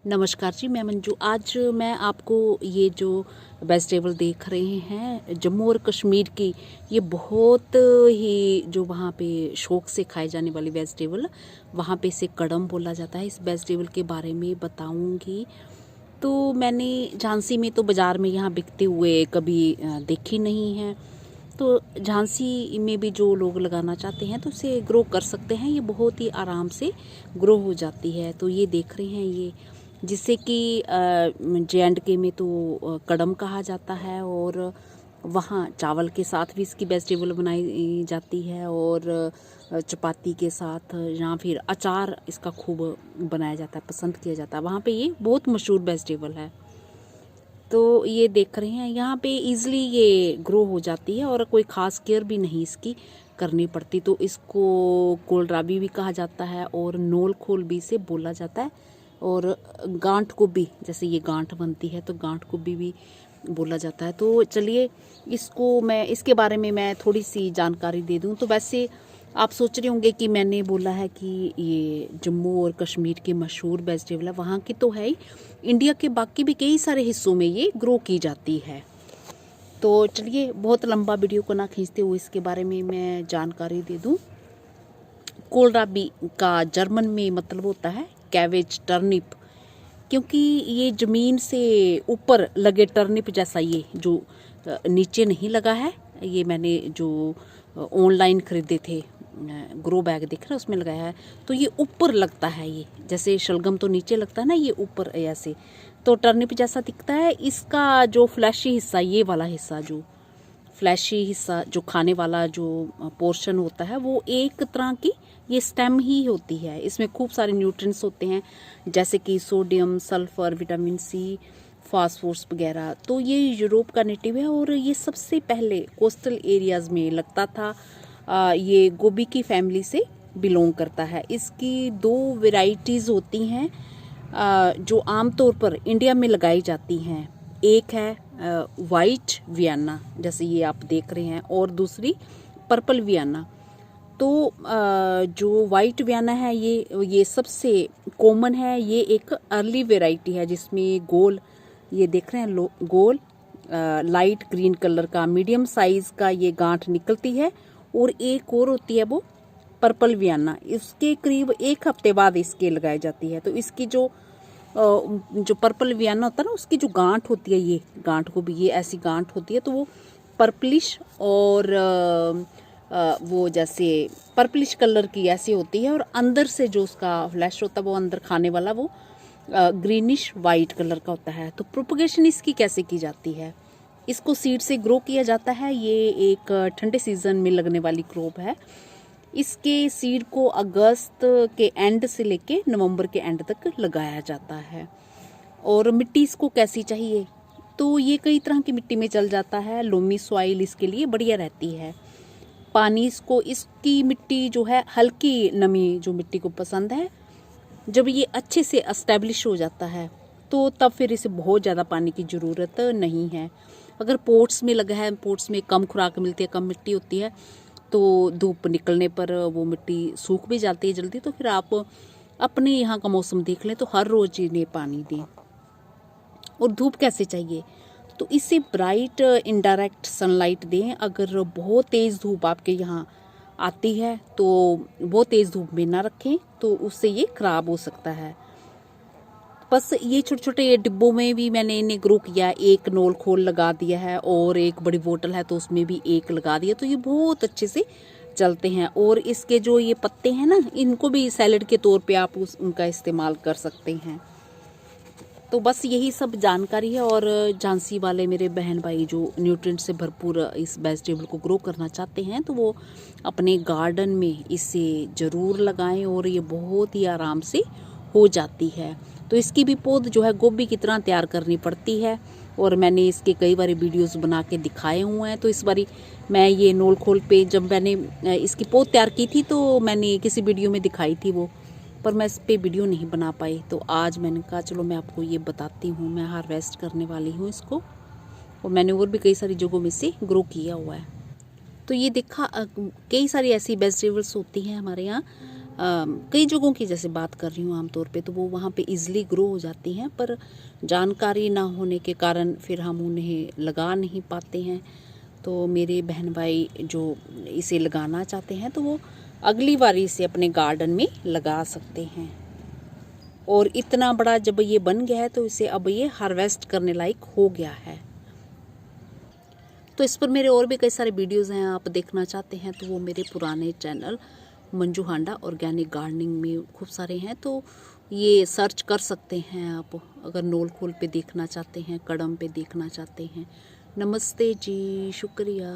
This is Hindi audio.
नमस्कार जी, मैं मंजू। आज मैं आपको ये जो वेजिटेबल देख रहे हैं जम्मू और कश्मीर की, ये बहुत ही जो वहाँ पे शौक से खाए जाने वाली वेजिटेबल, वहाँ पे इसे कड़म बोला जाता है। इस वेजिटेबल के बारे में बताऊंगी। तो मैंने झांसी में तो बाज़ार में यहाँ बिकते हुए कभी देखी नहीं है। तो झांसी में भी जो लोग लगाना चाहते हैं तो इसे ग्रो कर सकते हैं। ये बहुत ही आराम से ग्रो हो जाती है। तो ये देख रहे हैं, ये जिसे कि JNK में तो कड़म कहा जाता है, और वहाँ चावल के साथ भी इसकी वेजिटेबल बनाई जाती है, और चपाती के साथ या फिर अचार इसका खूब बनाया जाता है, पसंद किया जाता है। वहाँ पे ये बहुत मशहूर वेजिटेबल है। तो ये देख रहे हैं, यहाँ पे इजीली ये ग्रो हो जाती है और कोई ख़ास केयर भी नहीं इसकी करनी पड़ती। तो इसको कोलराबी भी कहा जाता है और नोल खोल भी इसे बोला जाता है, और गांठ गोभी, जैसे ये गांठ बनती है तो गांठ गोभी भी बोला जाता है। तो चलिए इसके बारे में मैं थोड़ी सी जानकारी दे दूं। तो वैसे आप सोच रहे होंगे कि मैंने बोला है कि ये जम्मू और कश्मीर की मशहूर वेजिटेबल है, वहाँ की तो है ही, इंडिया के बाकी भी कई सारे हिस्सों में ये ग्रो की जाती है। तो चलिए, बहुत लंबा वीडियो को ना खींचते हुए इसके बारे में मैं जानकारी दे दूं। कोलराबी का जर्मन में मतलब होता है कैवेज, टर्निप, क्योंकि ये ज़मीन से ऊपर लगे टर्निप जैसा, ये जो नीचे नहीं लगा है। ये मैंने जो ऑनलाइन खरीदे थे, ग्रो बैग दिख रहा है उसमें लगाया है, तो ये ऊपर लगता है। ये जैसे शलगम तो नीचे लगता है ना, ये ऊपर ऐसे, तो टर्निप जैसा दिखता है। इसका जो फ्लैशी हिस्सा, ये वाला हिस्सा, जो फ्लैशी हिस्सा, जो खाने वाला जो पोर्शन होता है, वो एक तरह की ये स्टेम ही होती है। इसमें खूब सारे न्यूट्रिएंट्स होते हैं, जैसे कि sodium, sulphur, vitamin C, phosphorus वगैरह। तो ये यूरोप का नेटिव है, और ये सबसे पहले कोस्टल एरियाज़ में लगता था। ये गोभी की फैमिली से बिलोंग करता है। इसकी 2 वेराइटीज़ होती हैं जो आमतौर पर इंडिया में लगाई जाती हैं। एक है वाइट वियना, जैसे ये आप देख रहे हैं, और दूसरी पर्पल वियना। तो जो वाइट वियना है, ये सबसे कॉमन है। ये एक अर्ली वेराइटी है जिसमें गोल, ये देख रहे हैं गोल लाइट ग्रीन कलर का मीडियम साइज का ये गांठ निकलती है। और एक और होती है वो पर्पल वियना, इसके करीब 1 हफ्ते बाद इसके लगाई जाती है। तो इसकी जो पर्पल वियना होता है ना, उसकी जो गांठ होती है, ये गांठ को भी, ये ऐसी गांठ होती है, तो वो पर्पलिश और वो जैसे पर्पलिश कलर की ऐसी होती है, और अंदर से जो उसका फ्लैश होता है, वो अंदर खाने वाला, वो ग्रीनिश वाइट कलर का होता है। तो प्रोपगेशन इसकी कैसे की जाती है? इसको सीड से ग्रो किया जाता है। ये एक ठंडे सीजन में लगने वाली क्रॉप है। इसके सीड को अगस्त के एंड से लेके नवंबर के एंड तक लगाया जाता है। और मिट्टी इसको कैसी चाहिए? तो ये कई तरह की मिट्टी में चल जाता है। लोमी सॉइल इसके लिए बढ़िया रहती है। पानी इसकी मिट्टी जो है, हल्की नमी जो मिट्टी को पसंद है। जब ये अच्छे से एस्टेब्लिश हो जाता है तो तब फिर इसे बहुत ज़्यादा पानी की ज़रूरत नहीं है। अगर पोट्स में लगा है, पोट्स में कम खुराक मिलती है, कम मिट्टी होती है, तो धूप निकलने पर वो मिट्टी सूख भी जाती है जल्दी। तो फिर आप अपने यहाँ का मौसम देख लें, तो हर रोज़ इन्हें पानी दें। और धूप कैसे चाहिए? तो इसे ब्राइट इनडायरेक्ट सनलाइट दें। अगर बहुत तेज़ धूप आपके यहाँ आती है तो बहुत तेज़ धूप में ना रखें, तो उससे ये ख़राब हो सकता है। बस ये छोटे छोटे डिब्बों में भी मैंने इन्हें ग्रो किया। एक नोल खोल लगा दिया है, और एक बड़ी बोतल है तो उसमें भी एक लगा दिया, तो ये बहुत अच्छे से चलते हैं। और इसके जो ये पत्ते हैं ना, इनको भी सैलेड के तौर पे आप उनका इस्तेमाल कर सकते हैं। तो बस यही सब जानकारी है। और झांसी वाले मेरे बहन भाई जो न्यूट्रिएंट से भरपूर इस वेजिटेबल को ग्रो करना चाहते हैं, तो वो अपने गार्डन में इसे ज़रूर लगाएं, और ये बहुत ही आराम से हो जाती है। तो इसकी भी पौध जो है गोभी की तरह तैयार करनी पड़ती है, और मैंने इसके कई बार वीडियोस बना के दिखाए हुए हैं। तो इस बारी मैं ये नोल खोल पे जब मैंने इसकी पौध तैयार की थी, तो मैंने किसी वीडियो में दिखाई थी वो, पर मैं इस पर वीडियो नहीं बना पाई। तो आज मैंने कहा चलो मैं आपको ये बताती हूँ। मैं हार्वेस्ट करने वाली हूँ इसको, और मैंने और भी कई सारी जगहों में से ग्रो किया हुआ है। तो ये देखा, कई सारी ऐसी वेजिटेबल्स होती हैं हमारे यहाँ कई जगहों की जैसे बात कर रही हूँ आमतौर पे, तो वो वहाँ पे इजीली ग्रो हो जाती हैं, पर जानकारी ना होने के कारण फिर हम उन्हें लगा नहीं पाते हैं। तो मेरे बहन भाई जो इसे लगाना चाहते हैं तो वो अगली बार इसे अपने गार्डन में लगा सकते हैं। और इतना बड़ा जब ये बन गया है तो इसे अब ये हार्वेस्ट करने लायक हो गया है। तो इस पर मेरे और भी कई सारे वीडियोज़ हैं, आप देखना चाहते हैं तो वो मेरे पुराने चैनल मंजू हांडा ऑर्गेनिक गार्डनिंग में खूब सारे हैं, तो ये सर्च कर सकते हैं आप, अगर नोल खोल पे देखना चाहते हैं, कड़म पे देखना चाहते हैं। नमस्ते जी, शुक्रिया।